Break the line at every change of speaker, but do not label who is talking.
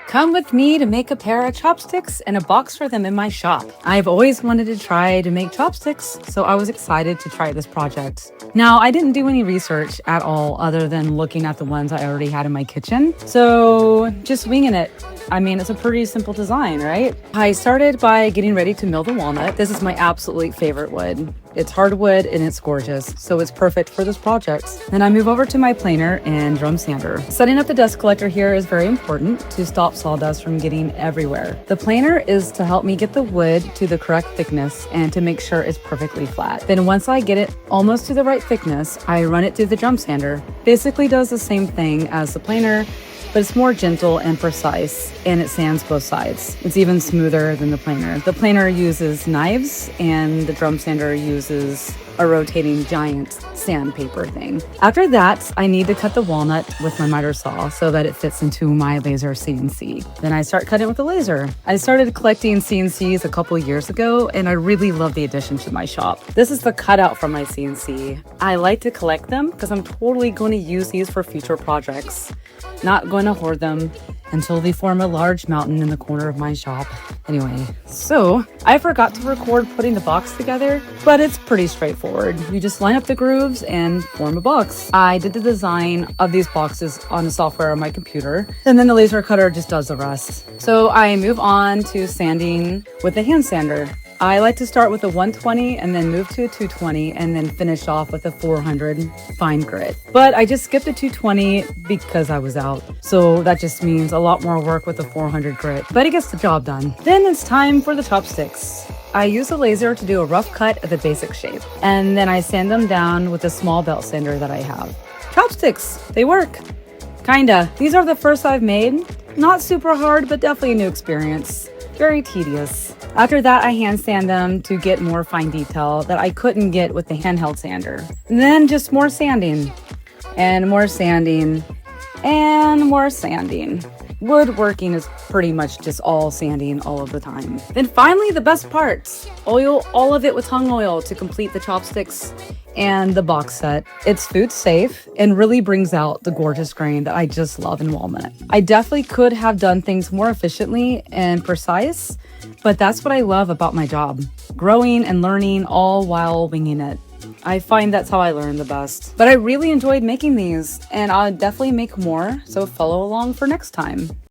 Come with me to make a pair of chopsticks and a box for them in my shop. I've always wanted to try to make chopsticks, so I was excited to try this project. Now, I didn't do any research at all other than looking at the ones I already had in my kitchen, so just winging it. I mean, it's a pretty simple design, right? I started by getting ready to mill the walnut. This is my absolute favorite wood. It's hardwood and it's gorgeous, so it's perfect for this project. Then I move over to my planer and drum sander. Setting up the dust collector here is very important to stop sawdust from getting everywhere. The planer is to help me get the wood to the correct thickness and to make sure it's perfectly flat. Then once I get it almost to the right thickness, I run it through the drum sander. Basically does the same thing as the planer, but it's more gentle and precise, and it sands both sides. It's even smoother than the planer. The planer uses knives, and the drum sander uses a rotating giant sandpaper thing. After that, I need to cut the walnut with my miter saw so that it fits into my laser CNC. Then I start cutting with the laser. I started collecting CNCs a couple years ago, and I really love the addition to my shop. This is the cutout from my CNC. I like to collect them because I'm totally going to use these for future projects. Not going to hoard them until they form a large mountain in the corner of my shop. Anyway, so I forgot to record putting the box together, but it's pretty straightforward. You just line up the grooves and form a box. I did the design of these boxes on the software on my computer, and then the laser cutter just does the rest. So I move on to sanding with the hand sander. I like to start with a 120 and then move to a 220 and then finish off with a 400 fine grit. But I just skipped the 220 because I was out. So that just means a lot more work with the 400 grit, but it gets the job done. Then it's time for the chopsticks. I use a laser to do a rough cut of the basic shape, and then I sand them down with a small belt sander that I have. Chopsticks, they work. Kinda. These are the first I've made. Not super hard, but definitely a new experience. Very tedious. After that, I hand sand them to get more fine detail that I couldn't get with the handheld sander. And then just more sanding, and more sanding, and more sanding. Woodworking is pretty much just all sanding all of the time. Then finally, the best parts. Oil all of it with tung oil to complete the chopsticks and the box set. It's food safe and really brings out the gorgeous grain that I just love in walnut. I definitely could have done things more efficiently and precise, but that's what I love about my job. Growing and learning all while winging it. I find that's how I learn the best. But I really enjoyed making these, and I'll definitely make more, so follow along for next time.